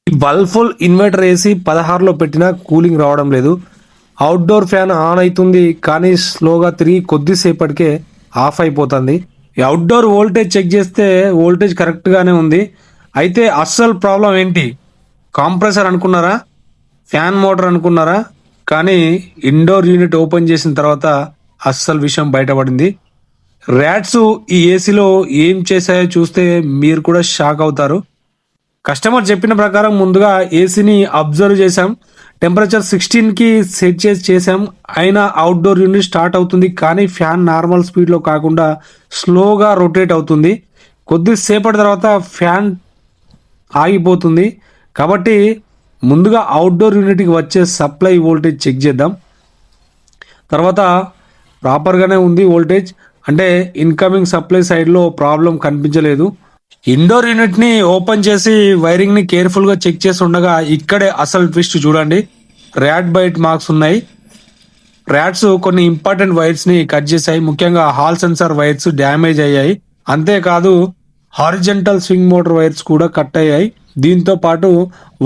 బల్ఫుల్ inverter AC 16లో పెట్టినా cooling రావడం లేదు. అవుట్డోర్ ఫ్యాన్ ఆన్ అవుతుంది కానీ స్లోగా తిరిగి కొద్దిసేపటికే ఆఫ్ అయిపోతుంది. ఈ అవుట్డోర్ వోల్టేజ్ చెక్ చేస్తే వోల్టేజ్ కరెక్ట్గానే ఉంది. అయితే అస్సలు ప్రాబ్లం ఏంటి? కాంప్రెసర్ అనుకున్నారా, ఫ్యాన్ మోటార్ అనుకున్నారా? కానీ ఇండోర్ యూనిట్ ఓపెన్ చేసిన తర్వాత అస్సలు విషయం బయటపడింది. ర్యాట్స్ ఈ ఏసీలో ఏం చేశాయో చూస్తే మీరు కూడా షాక్ అవుతారు. కస్టమర్ చెప్పిన ప్రకారం ముందుగా ఏసీని అబ్జర్వ్ చేశాం. టెంపరేచర్ 16కి సెట్ చేసాం. అయినా అవుట్డోర్ యూనిట్ స్టార్ట్ అవుతుంది కానీ ఫ్యాన్ నార్మల్ స్పీడ్లో కాకుండా స్లోగా రొటేట్ అవుతుంది. కొద్దిసేపటి తర్వాత ఫ్యాన్ ఆగిపోతుంది. కాబట్టి ముందుగా అవుట్డోర్ యూనిట్కి వచ్చే సప్లై వోల్టేజ్ చెక్ చేద్దాం. తర్వాత ప్రాపర్గానే ఉంది వోల్టేజ్, అంటే ఇన్కమింగ్ సప్లై సైడ్లో ప్రాబ్లం కనిపించలేదు. ఇండోర్ యూనిట్ ని ఓపెన్ చేసి వైరింగ్ ని కేర్ఫుల్ గా చెక్ చేసి ఉండగా ఇక్కడే అసలు ట్విస్ట్ చూడండి. ర్యాట్ బైట్ మార్క్స్ ఉన్నాయి. ర్యాట్స్ కొన్ని ఇంపార్టెంట్ వైర్స్ ని కట్ చేశాయి. ముఖ్యంగా హాల్ సెన్సార్ వైర్స్ డ్యామేజ్ అయ్యాయి. అంతేకాదు హారిజెంటల్ స్వింగ్ మోటార్ వైర్స్ కూడా కట్ అయ్యాయి. దీంతో పాటు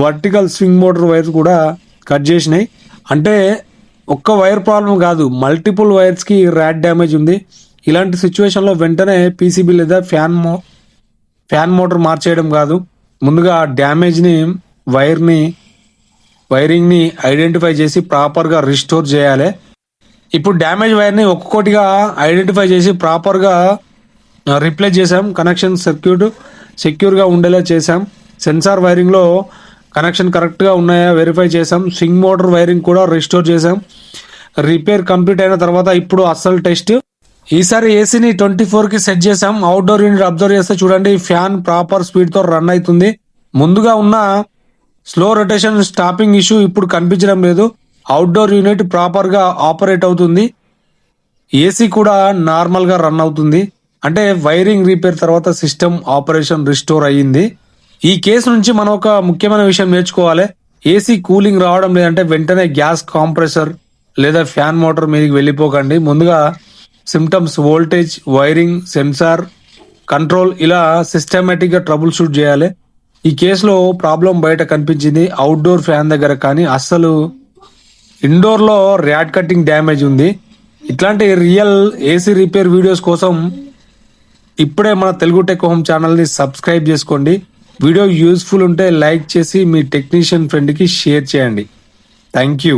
వర్టికల్ స్వింగ్ మోటార్ వైర్స్ కూడా కట్ చేసినాయి. అంటే ఒక్క వైర్ ప్రాబ్లం కాదు, మల్టిపుల్ వైర్స్ కి ర్యాట్ డ్యామేజ్ ఉంది. ఇలాంటి సిచ్యువేషన్ లో వెంటనే పీసీబీ లేదా ఫ్యాన్ మోటార్ మార్చేయడం కాదు, ముందుగా డ్యామేజ్ని వైరింగ్ని ఐడెంటిఫై చేసి ప్రాపర్గా రిస్టోర్ చేయాలి. ఇప్పుడు డ్యామేజ్ వైర్ని ఒక్కొక్కటిగా ఐడెంటిఫై చేసి ప్రాపర్గా రీప్లేస్ చేసాం. కనెక్షన్ సెక్యూర్గా ఉండేలా చేసాం. సెన్సార్ వైరింగ్లో కనెక్షన్ కరెక్ట్గా ఉన్నాయా వెరిఫై చేసాం. స్వింగ్ మోటార్ వైరింగ్ కూడా రిస్టోర్ చేసాం. రిపేర్ కంప్లీట్ అయిన తర్వాత ఇప్పుడు అసలు టెస్ట్. ఈసారి ఏసీని 24కి సెట్ చేసాం. అవుట్డోర్ యూనిట్ అబ్జర్వ్ చేస్తే చూడండి, ఫ్యాన్ ప్రాపర్ స్పీడ్తో రన్ అవుతుంది. ముందుగా ఉన్న స్లో రొటేషన్ స్టాపింగ్ ఇష్యూ ఇప్పుడు కనిపించడం లేదు. అవుట్డోర్ యూనిట్ ప్రాపర్గా ఆపరేట్ అవుతుంది. ఏసీ కూడా నార్మల్గా రన్ అవుతుంది. అంటే వైరింగ్ రిపేర్ తర్వాత సిస్టమ్ ఆపరేషన్ రిస్టోర్ అయ్యింది. ఈ కేసు నుంచి మనం ఒక ముఖ్యమైన విషయం నేర్చుకోవాలి. ఏసీ కూలింగ్ రావడం లేదంటే వెంటనే గ్యాస్ కాంప్రెసర్ లేదా ఫ్యాన్ మోటార్ మీదకి వెళ్ళిపోకండి. ముందుగా symptoms, voltage, wiring, sensor, control ఇలా సిస్టమేటిక్గా ట్రబుల్ షూట్ చేయాలి. ఈ కేసులో ప్రాబ్లం బయట కనిపించింది అవుట్డోర్ ఫ్యాన్ దగ్గర, కానీ అస్సలు ఇండోర్లో ర్యాట్ కటింగ్ డ్యామేజ్ ఉంది. ఇట్లాంటి రియల్ ఏసీ రిపేర్ వీడియోస్ కోసం ఇప్పుడే మన తెలుగు టెక్ హోమ్ ఛానల్ని సబ్స్క్రైబ్ చేసుకోండి. వీడియో యూస్ఫుల్ ఉంటే లైక్ చేసి మీ టెక్నీషియన్ ఫ్రెండ్కి షేర్ చేయండి. Thank you.